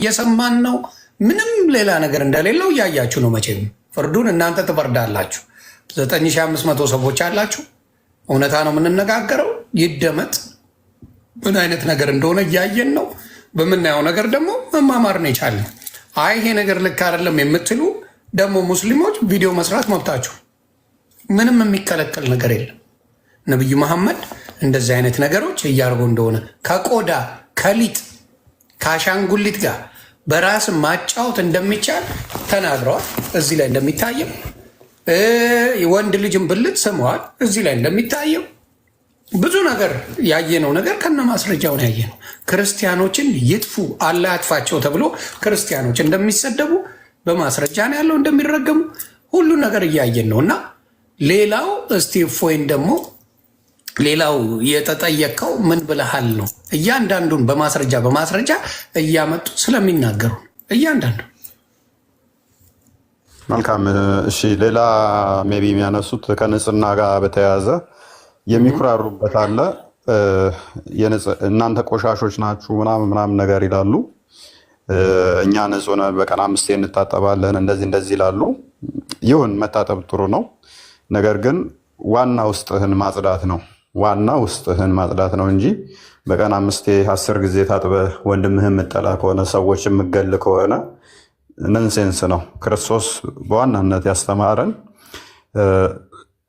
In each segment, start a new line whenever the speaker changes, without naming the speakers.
የሰማን ነው። ምንም ሌላ ነገር እንደሌለው እያያችሁ ነው። መቼም ፍርዱን እናንተ ትፈርዳላችሁ። 9500 ሰዎች አላችሁ። እውነታ ነው የምንነጋገረው። ይደመጥ። ምን አይነት ነገር እንደሆነ እያየን ነው። በምናየው ነገር ደግሞ መማማር ነው የቻልን። አይ ይሄ ነገር ልክ አይደለም የምትሉ ደግሞ ሙስሊሞች ቪዲዮ መስራት መብታችሁ፣ ምንም የሚከለከል ነገር የለም። ነቢዩ መሐመድ እንደዚህ አይነት ነገሮች እያርጎ እንደሆነ ከቆዳ ከሊጥ ከአሻንጉሊት ጋር በራስ ማጫወት እንደሚቻል ተናግረዋል። እዚህ ላይ እንደሚታየው ወንድ ልጅን ብልት ስመዋል። እዚህ ላይ እንደሚታየው ብዙ ነገር ያየነው ነገር ከነ ማስረጃው ነው ያየነው። ክርስቲያኖችን ይጥፉ አላህ ያጥፋቸው ተብሎ ክርስቲያኖች እንደሚሰደቡ በማስረጃ ነው ያለው፣ እንደሚረገሙ ሁሉ ነገር እያየን ነው። እና ሌላው እስቲ እፎይን ደግሞ ሌላው የተጠየቀው ምን ብለሃል ነው። እያንዳንዱን በማስረጃ እያመጡ ስለሚናገሩ እያንዳንዱ
መልካም። እሺ ሌላ ሜቢ የሚያነሱት ከንጽህና ጋር በተያያዘ የሚኩራሩበት አለ። እናንተ ቆሻሾች ናችሁ ምናምን ነገር ይላሉ። እኛ ንጹህ ነን፣ በቀን 5 እንታጠባለን፣ እንደዚህ ይላሉ። ይሁን መታጠብ ጥሩ ነው። ነገር ግን ዋና ውስጥህን ማጽዳት ነው እንጂ በቀን 5-10 ጊዜ ታጥበህ ወንድምህን የምጠላ ከሆነ ሰዎች የምገል ከሆነ ነንሴንስ ነው። ክርስቶስ በዋናነት ያስተማረን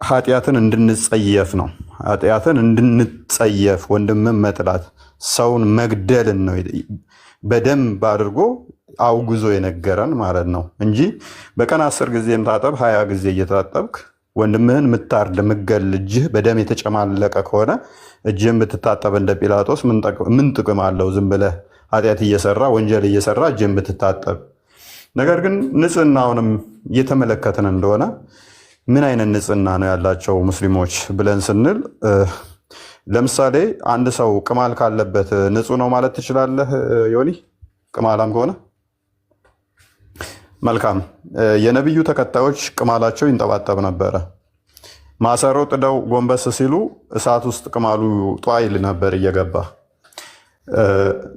ኃጢአትን እንድንጸየፍ ነው። ኃጢአትን እንድንጸየፍ ወንድምን መጥላት፣ ሰውን መግደልን ነው በደንብ አድርጎ አውግዞ የነገረን ማለት ነው እንጂ በቀን 10 ጊዜም ታጠብ 20 ጊዜ እየታጠብክ ወንድምህን ምታርድ ምገል እጅህ በደም የተጨማለቀ ከሆነ እጅህን ብትታጠብ እንደ ጲላጦስ ምን ጥቅም አለው? ዝም ብለህ ኃጢአት እየሰራ ወንጀል እየሰራ እጅህን ብትታጠብ። ነገር ግን ንጽህናውንም እየተመለከትን እንደሆነ ምን አይነት ንጽህና ነው ያላቸው ሙስሊሞች ብለን ስንል ለምሳሌ አንድ ሰው ቅማል ካለበት ንጹህ ነው ማለት ትችላለህ? ዮኒ ቅማላም ከሆነ መልካም። የነቢዩ ተከታዮች ቅማላቸው ይንጠባጠብ ነበረ። ማሰሮ ጥደው ጎንበስ ሲሉ እሳት ውስጥ ቅማሉ ጧ ይል ነበር እየገባ።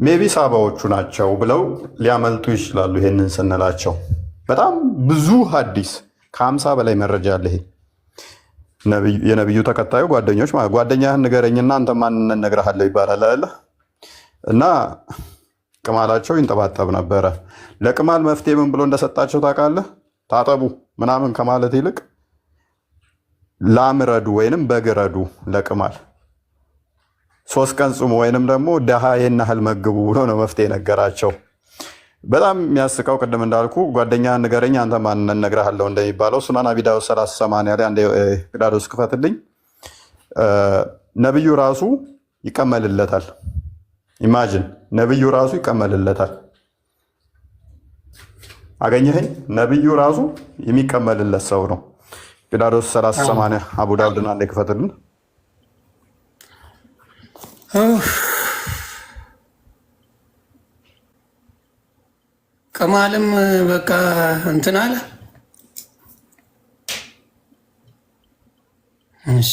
ሜቢ ሳባዎቹ ናቸው ብለው ሊያመልጡ ይችላሉ። ይሄንን ስንላቸው በጣም ብዙ ሐዲስ ከ50 በላይ መረጃ አለ። ይሄ የነቢዩ ተከታዩ ጓደኞች ጓደኛህን ንገረኝና አንተ ማንነት እነግርሃለሁ ይባላል አይደል? እና ቅማላቸው ይንጠባጠብ ነበረ። ለቅማል መፍትሄ ምን ብሎ እንደሰጣቸው ታውቃለህ? ታጠቡ ምናምን ከማለት ይልቅ ላም ረዱ ወይንም በግ ረዱ ለቅማል 3 ቀን ጹሙ ወይንም ደግሞ ደሃ ይሄን ያህል መግቡ ብሎ ነው መፍትሄ ነገራቸው። በጣም የሚያስቀው ቅድም እንዳልኩ ጓደኛህን ንገረኝ አንተ ማንነት እነግርሃለሁ እንደሚባለው ሱናን አቢ ዳውድ 3080 ላይ አንድ ቅዳዶስ ክፈትልኝ። ነብዩ ራሱ ይቀመልለታል። ኢማጂን ነብዩ ራሱ ይቀመልለታል። አገኘኸኝ? ነብዩ ራሱ የሚቀመልለት ሰው ነው። ቅዳዶስ 3080 አቡ ዳውድን አንድ ክፈትልን።
ቅማልም በቃ እንትን አለ። እሺ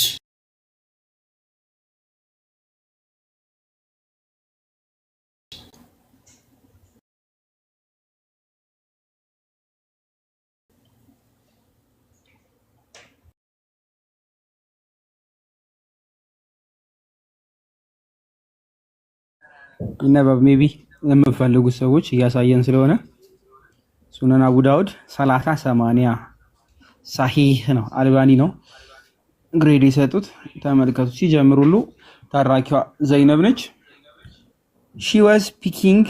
ይነበብ ሜቢ የምፈልጉ ሰዎች እያሳየን ስለሆነ ሱነን አቡ ዳውድ 3080 ሳሂህ ነው። አልባኒ ነው ግሬድ የሰጡት። ተመልከቱ። ሲጀምሩሉ ታራኪዋ ዘይነብ ነች። she was speaking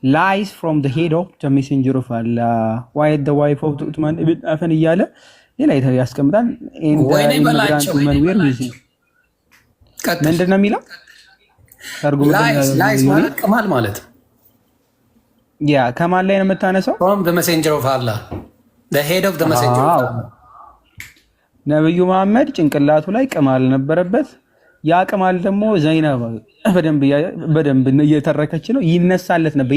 lies from the head of the messenger of Allah why the wife of Uthman ibn Affan እያለ ሌላ ያስቀምጣል። ምንድን ነው የሚለው?
ላይስ ማለት ቅማል ማለት
ያ ከማን ላይ ነው የምታነሳው?
from the messenger of Allah the head of the messenger of Allah።
ነብዩ መሐመድ ጭንቅላቱ ላይ ቅማል ነበረበት። ያ ቅማል ደግሞ ዘይነብ በደንብ እየተረከች ነው። ይነሳለት ነበር፣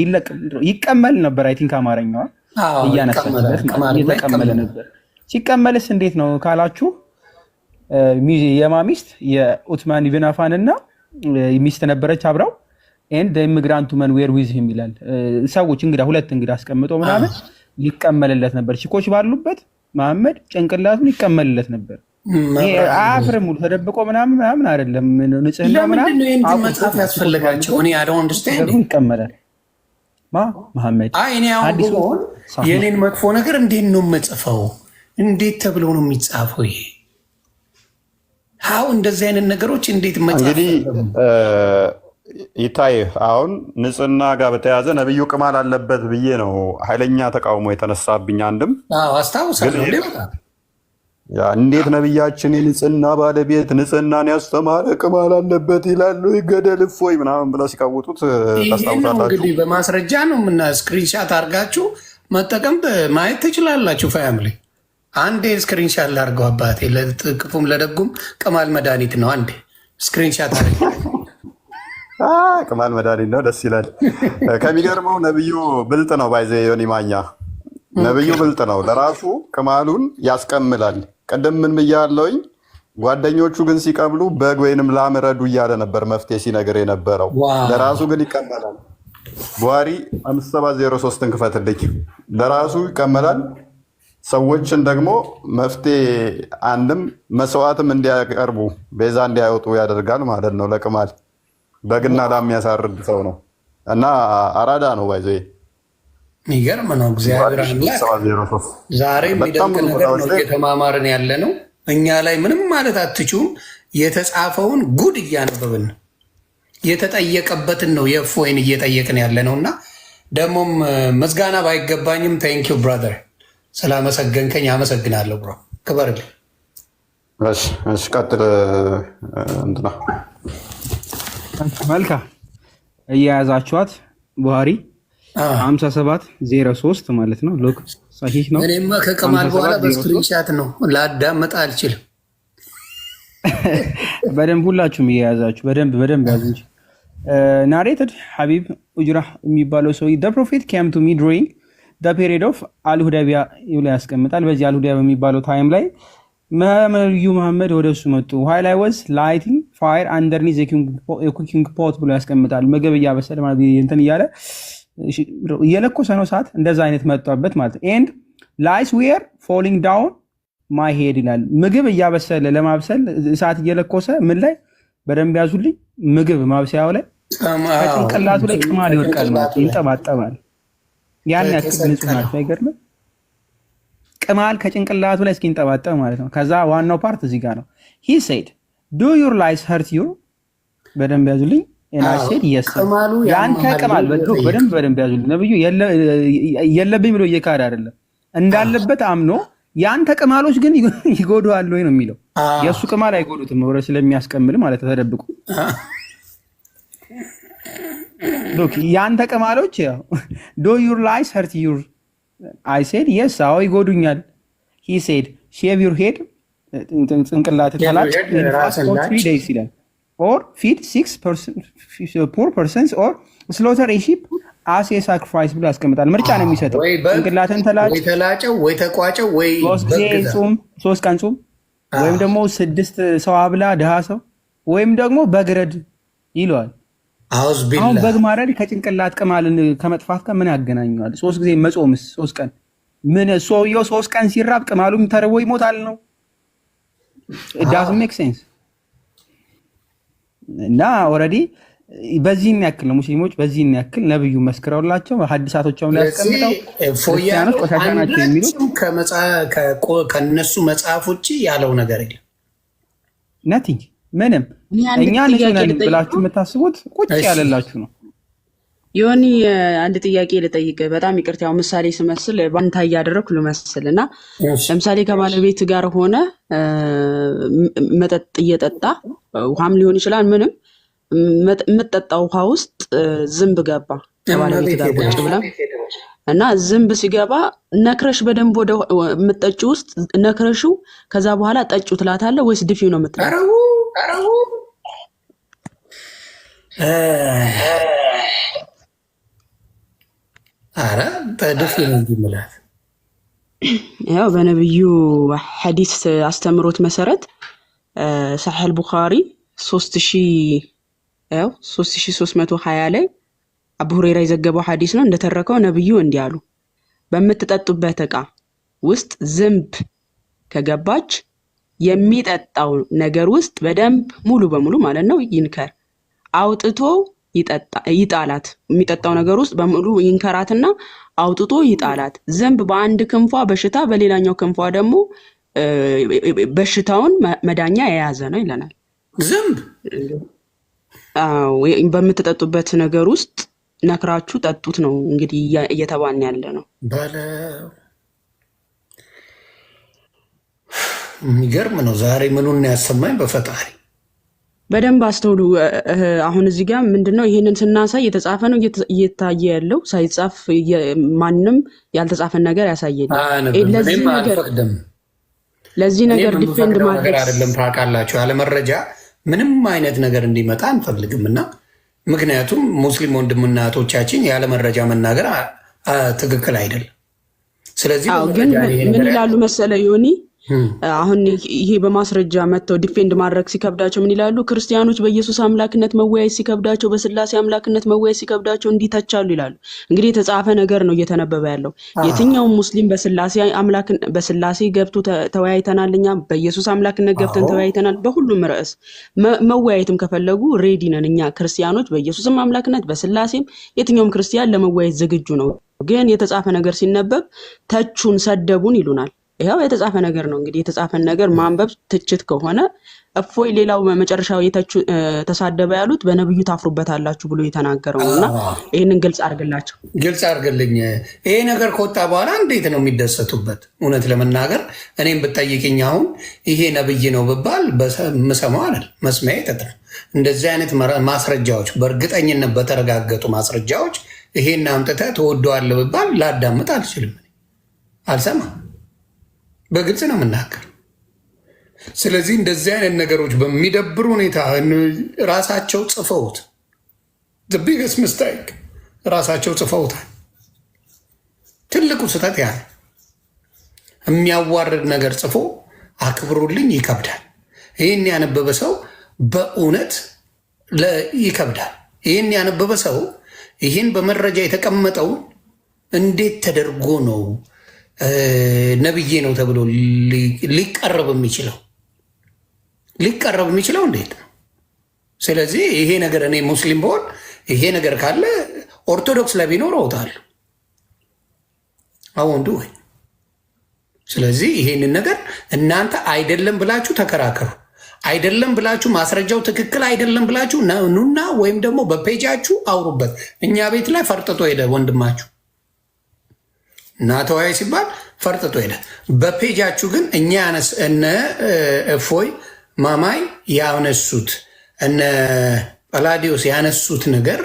ይቀመል ነበር። አይ ቲንክ አማርኛዋ እያነሳችለት እየተቀመለ ነበር። ሲቀመልስ እንዴት ነው ካላችሁ የማ ሚስት የኡትማን ኢብን አፋን እና ሚስት ነበረች አብረው ኤንድ ዘ ኢሚግራንት ውመን ዌር ዊዝ ሂም ይላል። ሰዎች ሁለት እንግዳ አስቀምጦ ምናምን ይቀመልለት ነበር። ቺኮች ባሉበት መሐመድ ጭንቅላቱን ይቀመልለት ነበር። አፍርም ሙሉ ተደብቆ ምናምን አይደለም። ንጽህና ምናምን
መጽሐፍ ያስፈልጋቸው እኔ አይ ዶንት አንደርስታንድ
ይቀመላል። መሐመድ
እኔ አሁን ቢሆን የኔን መጥፎ ነገር እንዴት ነው የምጽፈው? እንዴት ተብሎ ነው የሚጻፈው? ይሄ ሀው እንደዚህ አይነት ነገሮች እንዴት መጽሐፍ
ይታይ። አሁን ንጽህና ጋር በተያያዘ ነብዩ ቅማል አለበት ብዬ ነው ኃይለኛ ተቃውሞ የተነሳብኝ። አንድም
አስታውሳለሁ
እንዴት ነብያችን የንጽህና ባለቤት ንጽህናን ያስተማረ ቅማል አለበት ይላሉ፣ ይገደል እፎይ ምናምን ብለው ሲቃወጡት ታስታውሳላችሁ።
እንግዲህ በማስረጃ ነው እና ስክሪንሻት አድርጋችሁ መጠቀም ማየት ትችላላችሁ። ፋሚሊ አንዴ ስክሪንሻት ላድርገው አባቴ፣ ለጥቅፉም ለደጉም ቅማል መድኃኒት ነው። አንዴ ስክሪንሻት አድርገ
ቅማል መድኃኒት ነው። ደስ ይላል። ከሚገርመው ነብዩ ብልጥ ነው። ባይዘ ዮኒ ማኛ ነብዩ ብልጥ ነው። ለራሱ ቅማሉን ያስቀምላል። ቀደም ምን ብያለሁኝ? ጓደኞቹ ግን ሲቀምሉ በግ ወይንም ላም ረዱ እያለ ነበር መፍትሄ ሲነግር የነበረው። ለራሱ ግን ይቀመላል። ቡሃሪ 5703ን ክፈትልኝ። ለራሱ ይቀመላል። ሰዎችን ደግሞ መፍትሄ አንድም መስዋዕትም እንዲያቀርቡ ቤዛ እንዲያወጡ ያደርጋል ማለት ነው። ለቅማል በግና ላም የሚያሳርድ ሰው ነው እና አራዳ ነው። ባይዘ
የሚገርም ነው። እግዚአብሔር አምላክ ዛሬ የሚደንቅ ነገር ነው እየተማማርን ያለ ነው። እኛ ላይ ምንም ማለት አትችሉም። የተጻፈውን ጉድ እያነበብን የተጠየቀበትን ነው የእፎይን እየጠየቅን ያለ ነው እና ደግሞም ምስጋና ባይገባኝም ቴንኪው ብራዘር ስላመሰገንከኝ አመሰግናለሁ። ብሮ ክበርልኝ።
እሺ ቀጥል። እንትና
መልካም እያያዛችኋት ቡሃሪ 5703 ማለት ነው። ሎክ ሰሂህ ነው።
እኔማ ከቅማል በኋላ በስክሪንሻት ነው ላዳመጥ አልችልም።
በደንብ ሁላችሁም እየያዛችሁ በደንብ ያዙ እንጂ ናሬትድ ሐቢብ ኡጅራህ የሚባለው ሰው the prophet came to me during the period of አልሁዳቢያ ይብላ ያስቀምጣል። በዚህ አልሁዳቢያ በሚባለው ታይም ላይ ነብዩ መሐመድ ወደሱ መጡ። while I was lighting fire underneath a cooking pot ብሎ ያስቀምጣል። ምግብ እያበሰለ ማለት እንትን እየለኮሰ ነው ሰዓት እንደዛ አይነት መጣበት ማለት and lights were falling down my head ይላል። ምግብ እያበሰለ ለማብሰል እሳት እየለኮሰ ምን ላይ በደንብ ያዙልኝ። ምግብ ማብሰያው ላይ ከጭንቅላቱ ላይ ቅማል ይወድቃል ማለት ይንጠባጠባል። ያን ያክል ንጹህ ናቸው። አይገርምም? ቅማል ከጭንቅላቱ ላይ እስኪንጠባጠብ ማለት ነው። ከዛ ዋናው ፓርት እዚህ ጋር ነው። he said do your lies hurt you በደንብ ያዙልኝ and I said yes ያንተ ቅማል በደንብ ያዙልኝ። ነብዩ የለብኝ ብሎ እየካደ አይደለም እንዳለበት አምኖ ያንተ ቅማሎች ግን ይጎዱሃል ወይ ነው የሚለው። የእሱ ቅማል አይጎዱትም ወረ ስለሚያስቀምል ማለት ተደብቁ ሎክ ያንተ ቅማሎች do your lies hurt you I said yes አዎ ይጎዱኛል። he said shave your head ጭንቅላት ተላጭ for 3 days ይላል or feed 6 poor persons or slaughter a sheep as a sacrifice ብሎ ያስቀምጣል። ምርጫ ነው የሚሰጠው። ጭንቅላትን
ወይ ተላጨው ወይ ተቋጨው ወይ
3 ቀን ጾም ወይም ደግሞ 6 ሰው አብላ ድሃ ሰው ወይም ደግሞ በግረድ ይለዋል። አሁን በግ ማረድ ከጭንቅላት ቅማልን ከመጥፋት ጋር ምን ያገናኘዋል? 3 ጊዜ መጾምስ 3 ቀን ምን ሰውየው 3 ቀን ሲራብ ቅማሉም ተርቦ ይሞታል ነው? it doesn't make sense። እና ኦልሬዲ በዚህን ያክል ነው ሙስሊሞች በዚህን ያክል ነብዩ መስክረውላቸው ሐዲሳቶቻቸው ላይ ያስቀምጠው ክርስቲያኖች ቆሻሻ ናቸው የሚሉት
ከነሱ መጽሐፍ ውጪ ያለው ነገር የለም።
nothing ምንም እኛ ንጹህ ብላችሁ የምታስቡት ቁጭ ያለላችሁ ነው።
ዮኒ አንድ ጥያቄ ልጠይቅ። በጣም ይቅርታ ያው ምሳሌ ስመስል ባንታ እያደረኩ ልመስል እና ለምሳሌ ከባለቤት ጋር ሆነ መጠጥ እየጠጣ ውሃም ሊሆን ይችላል ምንም የምጠጣው ውሃ ውስጥ ዝንብ ገባ ከባለቤት ጋር ቁጭ ብላ እና ዝንብ ሲገባ ነክረሽ በደንብ ወደ የምትጠጪ ውስጥ ነክረሽው ከዛ በኋላ ጠጪ ትላታለህ ወይስ ድፊው ነው የምትለው?
አረ ተድፊ ነው እንዲምላት
ያው በነብዩ ሐዲስ አስተምሮት መሰረት ሰሒህ ቡኻሪ ያው 3320 ላይ አቡ ሁረይራ የዘገበው ሐዲስ ነው። እንደተረከው ነብዩ እንዲህ አሉ፣ በምትጠጡበት ዕቃ ውስጥ ዝንብ ከገባች የሚጠጣው ነገር ውስጥ በደንብ ሙሉ በሙሉ ማለት ነው ይንከር፣ አውጥቶ ይጣላት። የሚጠጣው ነገር ውስጥ በሙሉ ይንከራትና አውጥቶ ይጣላት። ዝንብ በአንድ ክንፏ በሽታ፣ በሌላኛው ክንፏ ደግሞ በሽታውን መዳኛ የያዘ ነው ይለናል።
ዝንብ
በምትጠጡበት ነገር ውስጥ ነክራችሁ ጠጡት ነው እንግዲህ እየተባልን ያለ ነው።
የሚገርም ነው። ዛሬ ምኑን ያሰማኝ በፈጣሪ።
በደንብ አስተውሉ። አሁን እዚህ ጋር ምንድነው ይህንን ስናሳይ የተጻፈ ነው እየታየ ያለው፣ ሳይጻፍ ማንም ያልተጻፈን ነገር ያሳየናል። ለዚህ ነገር ዲፌንድ ማድረግ
አይደለም። ታውቃላችሁ፣ ያለ መረጃ ምንም አይነት ነገር እንዲመጣ አንፈልግም እና ምክንያቱም ሙስሊም ወንድምና እህቶቻችን ያለ መረጃ መናገር ትክክል አይደለም። ስለዚህ
ግን ምን ይላሉ መሰለ ዮኒ፣ አሁን ይሄ በማስረጃ መጥተው ዲፌንድ ማድረግ ሲከብዳቸው ምን ይላሉ? ክርስቲያኖች በኢየሱስ አምላክነት መወያየት ሲከብዳቸው፣ በስላሴ አምላክነት መወያየት ሲከብዳቸው እንዲተቻሉ ይላሉ። እንግዲህ የተጻፈ ነገር ነው እየተነበበ ያለው። የትኛውም ሙስሊም በስላሴ ገብቶ ተወያይተናል፣ እኛ በኢየሱስ አምላክነት ገብተን ተወያይተናል። በሁሉም ርዕስ መወያየትም ከፈለጉ ሬዲ ነን እኛ ክርስቲያኖች በኢየሱስም አምላክነት በስላሴም የትኛውም ክርስቲያን ለመወያየት ዝግጁ ነው። ግን የተጻፈ ነገር ሲነበብ ተቹን፣ ሰደቡን ይሉናል። ይኸው የተጻፈ ነገር ነው። እንግዲህ የተጻፈን ነገር ማንበብ ትችት ከሆነ እፎይ ሌላው መጨረሻው ተሳደበ ያሉት በነብዩ ታፍሩበታላችሁ ብሎ የተናገረው እና ይህንን ግልጽ አድርግላቸው፣ ግልጽ
አድርግልኝ። ይሄ ነገር ከወጣ በኋላ እንዴት ነው የሚደሰቱበት? እውነት ለመናገር እኔም ብጠይቅኝ አሁን ይሄ ነብይ ነው ብባል ምሰማው አይደል መስሚያ ይጠጥ። እንደዚህ አይነት ማስረጃዎች በእርግጠኝነት በተረጋገጡ ማስረጃዎች ይሄን አምጥተህ ተወደዋለህ ብባል ላዳምጥ አልችልም፣ አልሰማም። በግልጽ ነው የምናገር። ስለዚህ እንደዚህ አይነት ነገሮች በሚደብር ሁኔታ ራሳቸው ጽፈውት ቢገስ ምስታይክ ራሳቸው ጽፈውታል። ትልቁ ስህተት ያ የሚያዋርድ ነገር ጽፎ አክብሩልኝ ይከብዳል። ይህን ያነበበ ሰው በእውነት ይከብዳል። ይህን ያነበበ ሰው ይህን በመረጃ የተቀመጠው እንዴት ተደርጎ ነው ነብዬ ነው ተብሎ ሊቀረብ የሚችለው እንዴት ነው? ስለዚህ ይሄ ነገር እኔ ሙስሊም በሆን ይሄ ነገር ካለ ኦርቶዶክስ ላይ ቢኖር እወጣለሁ አወንዱ ወይ። ስለዚህ ይሄንን ነገር እናንተ አይደለም ብላችሁ ተከራከሩ። አይደለም ብላችሁ ማስረጃው ትክክል አይደለም ብላችሁ ኑና ወይም ደግሞ በፔጃችሁ አውሩበት። እኛ ቤት ላይ ፈርጥጦ ሄደ ወንድማችሁ እና ተወያይ ሲባል ፈርጥጦ ሄደ። በፔጃችሁ ግን እኛ እነ እፎይ ማማይ ያነሱት እነ ጳላዲዮስ ያነሱት ነገር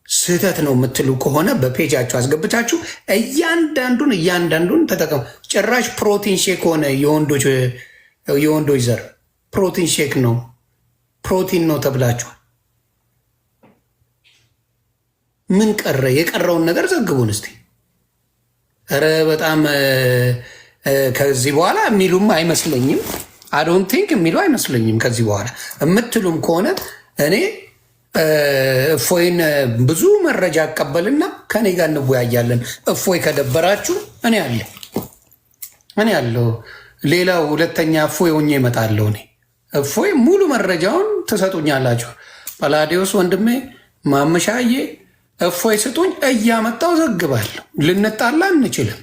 ስህተት ነው የምትሉ ከሆነ በፔጃችሁ አስገብታችሁ እያንዳንዱን ተጠቀሙ። ጭራሽ ፕሮቲን ሼክ ሆነ የወንዶች ዘር ፕሮቲን ሼክ ነው ፕሮቲን ነው ተብላችኋል። ምን ቀረ? የቀረውን ነገር ዘግቡን እስቲ። ኧረ በጣም ከዚህ በኋላ የሚሉም አይመስለኝም። አዶን ቲንክ የሚሉ አይመስለኝም። ከዚህ በኋላ የምትሉም ከሆነ እኔ እፎይን ብዙ መረጃ አቀበልና ከኔ ጋር እንወያያለን። እፎይ ከደበራችሁ እኔ አለሁ። ሌላው ሁለተኛ እፎይ ሆኜ እመጣለሁ። እኔ እፎይ ሙሉ መረጃውን ትሰጡኛላችሁ። ጳላዲዮስ ወንድሜ፣ ማመሻዬ እፎይ ስጡኝ፣ እያመጣው ዘግባለሁ። ልንጣላ እንችልም።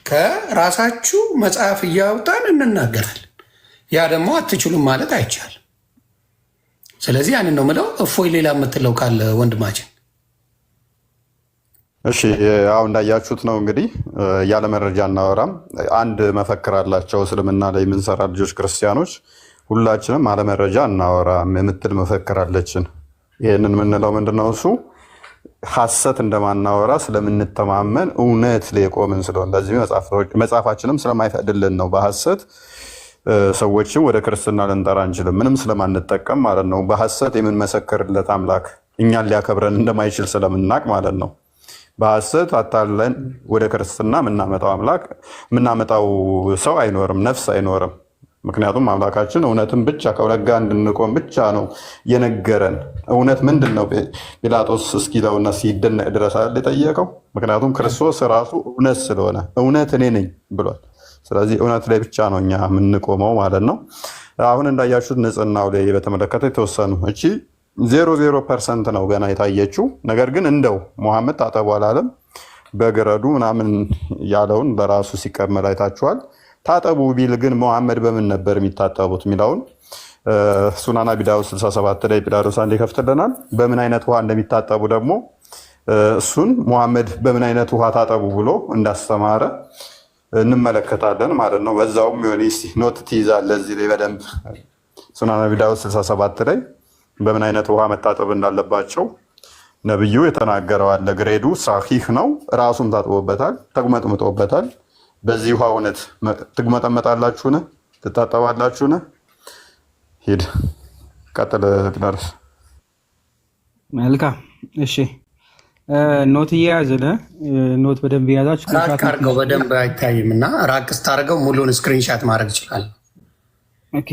ከራሳችሁ መጽሐፍ እያወጣን እንናገራለን። ያ ደግሞ አትችሉም ማለት አይቻልም። ስለዚህ ያንን ነው ምለው። እፎይ ሌላ የምትለው ካለ ወንድማችን።
እሺ ያው እንዳያችሁት ነው እንግዲህ ያለ መረጃ እናወራም። አንድ መፈክር አላቸው እስልምና ላይ የምንሰራ ልጆች ክርስቲያኖች፣ ሁላችንም አለ መረጃ እናወራም የምትል መፈክር አለችን። ይህንን የምንለው ምንድነው? እሱ ሐሰት እንደማናወራ ስለምንተማመን እውነት ላይ ቆምን ስለሆነ ለዚህ መጽሐፋችንም ስለማይፈቅድልን ነው። በሐሰት ሰዎችን ወደ ክርስትና ልንጠራ አንችልም፣ ምንም ስለማንጠቀም ማለት ነው። በሐሰት የምንመሰክርለት አምላክ እኛን ሊያከብረን እንደማይችል ስለምናቅ ማለት ነው። በሐሰት አታለን ወደ ክርስትና የምናመጣው አምላክ የምናመጣው ሰው አይኖርም፣ ነፍስ አይኖርም። ምክንያቱም አምላካችን እውነትን ብቻ ከእውነት ጋር እንድንቆም ብቻ ነው የነገረን። እውነት ምንድን ነው ጲላጦስ እስኪለውና ሲደነቅ ድረስ አይደል የጠየቀው? ምክንያቱም ክርስቶስ ራሱ እውነት ስለሆነ እውነት እኔ ነኝ ብሏል። ስለዚህ እውነት ላይ ብቻ ነው እኛ የምንቆመው ማለት ነው። አሁን እንዳያችሁት ንጽህናው ላይ በተመለከተ የተወሰኑ እቺ 0% ነው ገና የታየችው። ነገር ግን እንደው ሙሐመድ ታጠቡ አላለም። በግረዱ ምናምን ያለውን በራሱ ሲቀመጥ አይታችኋል። ታጠቡ ቢል ግን ሙሐመድ በምን ነበር የሚታጠቡት የሚለውን ሱናን አቢ ዳውድ 67 ላይ ጲላጦስ አንዴ ይከፍትልናል። በምን አይነት ውሃ እንደሚታጠቡ ደግሞ እሱን ሙሐመድ በምን አይነት ውሃ ታጠቡ ብሎ እንዳስተማረ እንመለከታለን ማለት ነው። በዛውም የሆነ ኖት ትይዛለህ እዚህ ላይ በደንብ ሱናን አቢ ዳውድ 67 ላይ በምን አይነት ውሃ መታጠብ እንዳለባቸው ነብዩ የተናገረው አለ። ግሬዱ ሳሂህ ነው። ራሱም ታጥቦበታል፣ ተጉመጥምጦበታል። በዚህ ውሃ እውነት ትግመጠመጣላችሁን? ትታጠባላችሁን? ሂድ ቀጥል ፒላጦስ።
መልካም እሺ። ኖት እየያዝን ኖት በደንብ የያዛችሁ
ራቅ አድርገው በደንብ አይታይም እና ራቅ ስታደርገው ሙሉን ስክሪንሻት ማድረግ ይችላል።
ኦኬ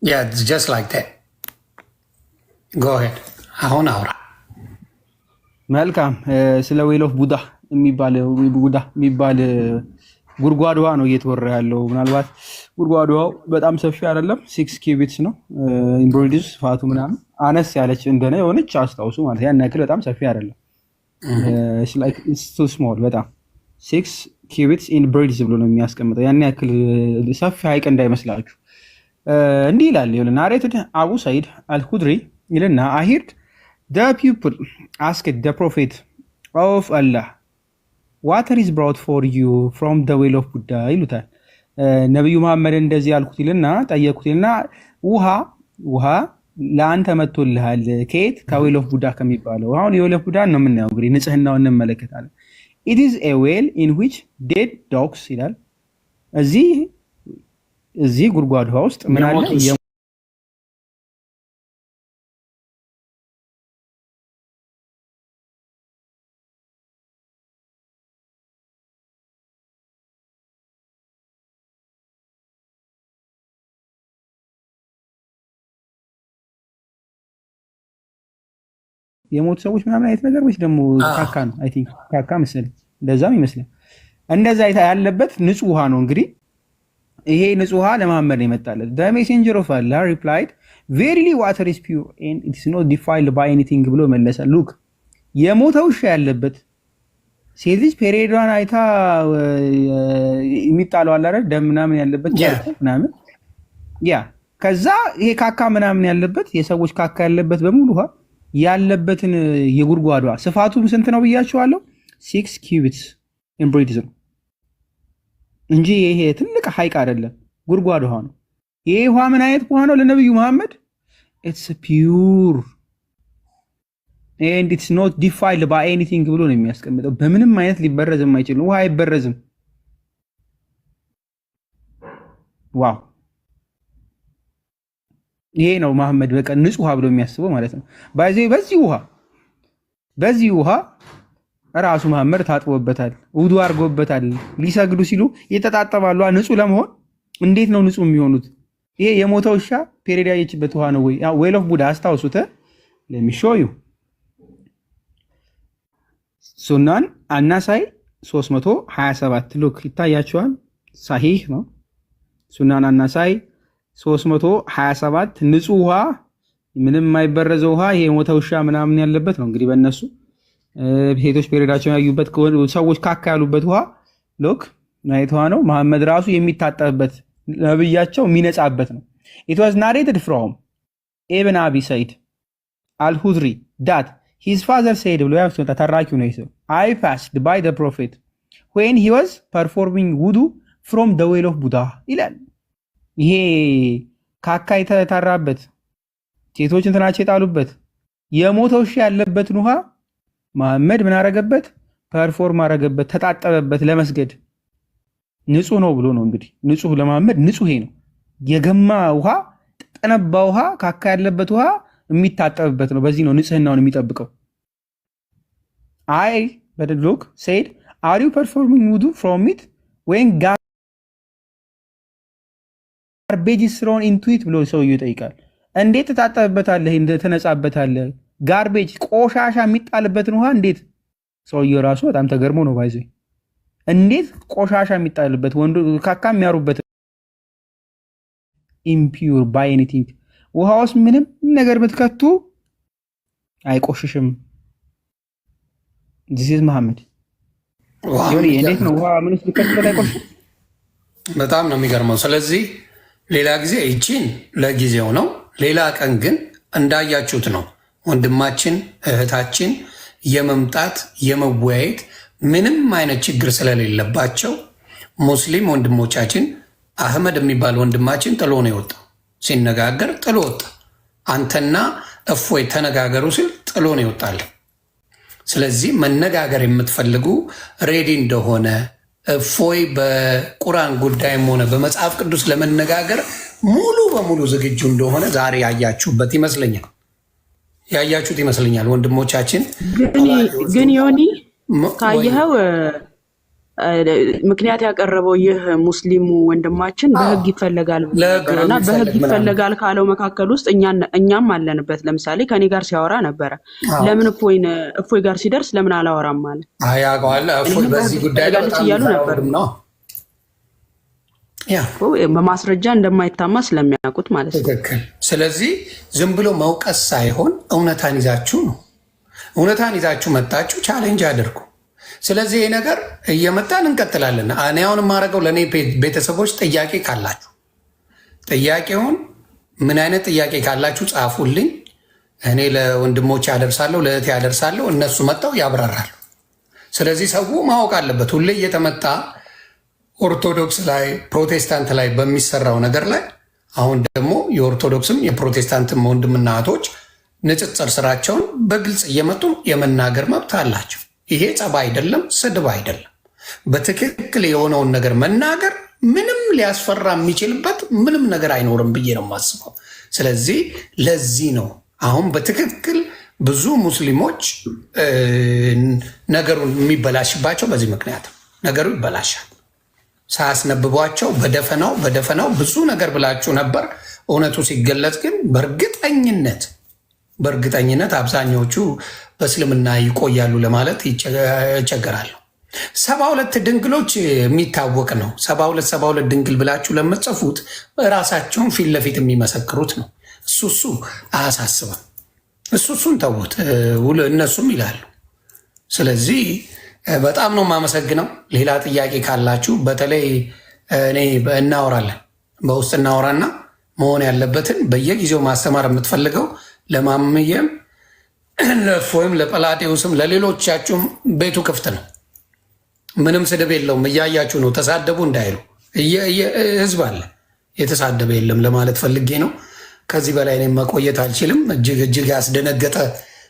ያ ጀስት ላይክ ዳት ጎ ሄድ አሁን አውራ።
መልካም ስለ ዌል ኦፍ ቡዳ የሚባል ጉድጓድ ውሃ ነው እየተወራ ያለው። ምናልባት ጉድጓድ ውሃው በጣም ሰፊ አይደለም፣ 6 ኪዩቢትስ ነው። ኢምብሮይድስ ስፋቱ ምናምን አነስ ያለች እንደነ የሆነች አስታውሱ ማለት ያን ያክል በጣም ሰፊ አይደለም። ስሞል በጣም 6 ኪዩቢትስ ኢን ብሪድስ ብሎ ነው የሚያስቀምጠው። ያን ያክል ሰፊ ሀይቅ እንዳይመስላችሁ። እንዲህ ይላል ናሬትድ አቡ ሰይድ አልኩድሪ ይልና አሂርድ the people asked the prophet of Allah water is brought for you from the well of Buddha ይሉታል። ነብዩ መሐመድ እንደዚህ ያልኩት ይልና ጠየቁት ይልና ውሃ ለአንተ መጥቶልሃል ከየት? ከዌል ኦፍ ቡዳ ከሚባለው። አሁን የዌል ኦፍ ቡዳ ነው የምናየው። እንግዲህ ንጽህናውን እንመለከታለን። it is a well in which dead dogs ይላል። እዚህ ጉድጓድ ውሃ ውስጥ ምን አለ? የሞቱ ሰዎች ምናምን አይነት ነገር ወይስ ደግሞ ካካ ነው? አይ ቲንክ ካካ መሰለኝ፣ እንደዛም ይመስላል። እንደዛ ያለበት ንጹህ ውሃ ነው። እንግዲህ ይሄ ንጹህ ውሃ ለመሐመድ ነው የመጣለት። the messenger of Allah replied verily water is pure and it is not defiled by anything ብሎ መለሰ። ሉክ የሞተ ውሻ ያለበት ሴት ልጅ ፔሬዷን አይታ የሚጣለው አለ አይደል? ደም ምናምን ያለበት ምናምን ያ ከዛ ይሄ ካካ ምናምን ያለበት የሰዎች ካካ ያለበት በሙሉ ውሃ ያለበትን የጉድጓዷ ስፋቱ ስንት ነው ብያችኋለሁ? 6 ኪዩቢትስ ኢምብሪድስ ነው እንጂ ይሄ ትልቅ ሀይቅ አይደለም፣ ጉድጓድ ውሃ ነው። ይሄ ውሃ ምን አይነት ውሃ ነው? ለነብዩ መሐመድ ኢትስ ፒውር ኤንድ ኢትስ ኖት ዲፋይልድ ባይ ኤኒቲንግ ብሎ ነው የሚያስቀምጠው። በምንም አይነት ሊበረዝ የማይችል ውሃ አይበረዝም። ዋው! ይሄ ነው መሐመድ በቃ ንጹህ ውሃ ብሎ የሚያስበው ማለት ነው። በዚህ ውሃ ራሱ መሐመድ ታጥቦበታል፣ ውዱ አድርጎበታል። ሊሰግዱ ሲሉ ይተጣጠባሉ። ንጹህ ለመሆን እንዴት ነው ንጹህ የሚሆኑት? ይሄ የሞተ ውሻ ፔሬድ ያየችበት ውሃ ነው ወይ? ዌል ኦፍ ቡዳ አስታውሱት። ለሚሾዩ ሱናን አናሳይ 327 ሉክ ይታያቸዋል። ሳሂህ ነው። ሱናን አናሳይ 327 ንጹህ ውሃ፣ ምንም የማይበረዘው ውሃ፣ ይሄ የሞተ ውሻ ምናምን ያለበት ነው። እንግዲህ በእነሱ ሴቶች ፔሬዳቸውን ያዩበት ሰዎች ካካ ያሉበት ውሃ ሎክ ናይት ውሃ ነው። መሐመድ ራሱ የሚታጠብበት ነብያቸው የሚነጻበት ነው። it was narrated from Ibn Abi Said al-Khudri that his father said ብሎ ያው ተራኪው ነው ይሰው I passed by the prophet when he was performing wudu from the well of Buddha ይላል። ይሄ ካካ የተታራበት ሴቶች እንትናቸው የጣሉበት የሞተ ውሻ ያለበትን ውሃ መሐመድ ምን አረገበት? ፐርፎርም አረገበት፣ ተጣጠበበት ለመስገድ። ንጹህ ነው ብሎ ነው እንግዲህ። ንጹህ ለመሐመድ ንጹህ ይሄ ነው። የገማ ውሃ፣ ጠነባ ውሃ፣ ካካ ያለበት ውሃ የሚታጠብበት ነው። በዚህ ነው ንጽህናውን የሚጠብቀው። አይ በደሎክ said are you performing wudu from it when ጋርቤጅ ስለሆነ ኢንቱዊት ብሎ ሰውዬው ይጠይቃል። እንዴት ትታጠብበታለህ? ትነጻበታለህ? ጋርቤጅ ቆሻሻ የሚጣልበትን ውሃ እንዴት? ሰውዬው ራሱ በጣም ተገርሞ ነው ባይዘ እንዴት ቆሻሻ የሚጣልበት ወንዱ ካካ የሚያሩበት ኢምፒውር ባይ ኤኒቲንግ ውሃ ውስጥ ምንም ነገር ብትከቱ አይቆሽሽም። ዚስ መሐመድ እንዴት ነው ውሃ ምን ውስጥ ብትከቱበት አይቆሽሽም?
በጣም ነው የሚገርመው። ስለዚህ ሌላ ጊዜ ይቺን ለጊዜው ነው። ሌላ ቀን ግን እንዳያችሁት ነው ወንድማችን እህታችን የመምጣት የመወያየት ምንም አይነት ችግር ስለሌለባቸው ሙስሊም ወንድሞቻችን አህመድ የሚባል ወንድማችን ጥሎ ነው የወጣው። ሲነጋገር ጥሎ ወጣ። አንተና እፎይ ተነጋገሩ ሲል ጥሎ ነው ይወጣል። ስለዚህ መነጋገር የምትፈልጉ ሬዲ እንደሆነ እፎይ በቁርአን ጉዳይም ሆነ በመጽሐፍ ቅዱስ ለመነጋገር ሙሉ በሙሉ ዝግጁ እንደሆነ ዛሬ ያያችሁበት ይመስለኛል። ያያችሁት ይመስለኛል ወንድሞቻችን።
ግን ዮኒ ካየኸው ምክንያት ያቀረበው ይህ ሙስሊሙ ወንድማችን በህግ ይፈለጋል እና በህግ ይፈለጋል ካለው መካከል ውስጥ እኛም አለንበት። ለምሳሌ ከኔ ጋር ሲያወራ ነበረ። ለምን እፎይ ጋር ሲደርስ ለምን አላወራም ማለት
በዚህ ጉዳይ
እያሉ ነበር። በማስረጃ እንደማይታማ ስለሚያውቁት ማለት ነው።
ትክክል። ስለዚህ ዝም ብሎ መውቀስ ሳይሆን እውነታን ይዛችሁ ነው። እውነታን ይዛችሁ መጣችሁ ቻሌንጅ አድርጉ። ስለዚህ ይህ ነገር እየመጣን እንቀጥላለን። እኔ አሁን የማደርገው ለእኔ ቤተሰቦች ጥያቄ ካላችሁ ጥያቄውን ምን አይነት ጥያቄ ካላችሁ ጻፉልኝ። እኔ ለወንድሞች ያደርሳለሁ፣ ለእህቴ ያደርሳለሁ። እነሱ መጣው ያብራራሉ። ስለዚህ ሰው ማወቅ አለበት። ሁሌ እየተመጣ ኦርቶዶክስ ላይ ፕሮቴስታንት ላይ በሚሰራው ነገር ላይ አሁን ደግሞ የኦርቶዶክስም የፕሮቴስታንትም ወንድምና እህቶች ንጽጽር ስራቸውን በግልጽ እየመጡ የመናገር መብት አላቸው። ይሄ ጸባ አይደለም፣ ስድብ አይደለም። በትክክል የሆነውን ነገር መናገር ምንም ሊያስፈራ የሚችልበት ምንም ነገር አይኖርም ብዬ ነው የማስበው። ስለዚህ ለዚህ ነው አሁን በትክክል ብዙ ሙስሊሞች ነገሩን የሚበላሽባቸው በዚህ ምክንያት ነገሩ ይበላሻል። ሳያስነብቧቸው በደፈናው ብዙ ነገር ብላችሁ ነበር። እውነቱ ሲገለጽ ግን በእርግጠኝነት አብዛኛዎቹ በእስልምና ይቆያሉ ለማለት ይቸገራሉ። 72 ድንግሎች የሚታወቅ ነው። 72 ድንግል ብላችሁ ለመጽፉት ራሳቸውን ፊት ለፊት የሚመሰክሩት ነው። እሱ አያሳስብም። እሱን ተዉት፣ እነሱም ይላሉ። ስለዚህ በጣም ነው የማመሰግነው። ሌላ ጥያቄ ካላችሁ በተለይ እኔ እናወራለን፣ በውስጥ እናወራና መሆን ያለበትን በየጊዜው ማስተማር የምትፈልገው ለማምየም ለእፎይም ለጰላጤዎስም ለሌሎቻችሁም ቤቱ ክፍት ነው። ምንም ስድብ የለውም። እያያችሁ ነው። ተሳደቡ እንዳይሉ ህዝብ አለ፣ የተሳደበ የለም ለማለት ፈልጌ ነው። ከዚህ በላይ እኔም መቆየት አልችልም። እጅግ ያስደነገጠ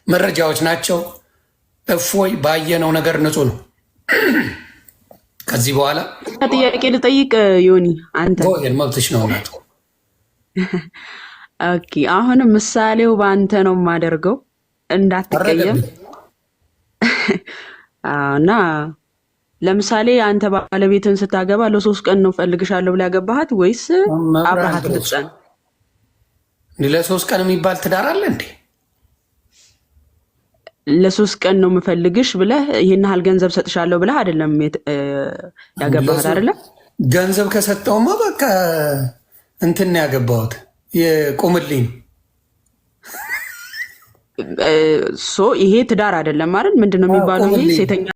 መረጃዎች ናቸው። እፎይ ባየነው ነገር ንጹህ ነው። ከዚህ በኋላ
ጥያቄ ልጠይቅ ዮኒ፣ አንተ
መብትሽ ነው ናት።
ኦኬ፣ አሁንም ምሳሌው በአንተ ነው የማደርገው እንዳትቀየም እና ለምሳሌ አንተ ባለቤትን ስታገባ ለ3 ቀን ነው ፈልግሻለሁ ብላ ያገባሃት ወይስ አብረሃት ልትጸን?
ለ3 ቀን የሚባል ትዳር አለ እንዴ?
ለ3 ቀን ነው የምፈልግሽ ብለህ ይሄን ያህል ገንዘብ ሰጥሻለሁ ብለህ አይደለም ያገባሃት አይደለም?
ገንዘብ ከሰጠውማ በቃ እንትን ያገባሁት የቁምልኝ
ይሄ ትዳር አይደለም አይደል? ምንድነው የሚባለው? ይሄ ሴተኛ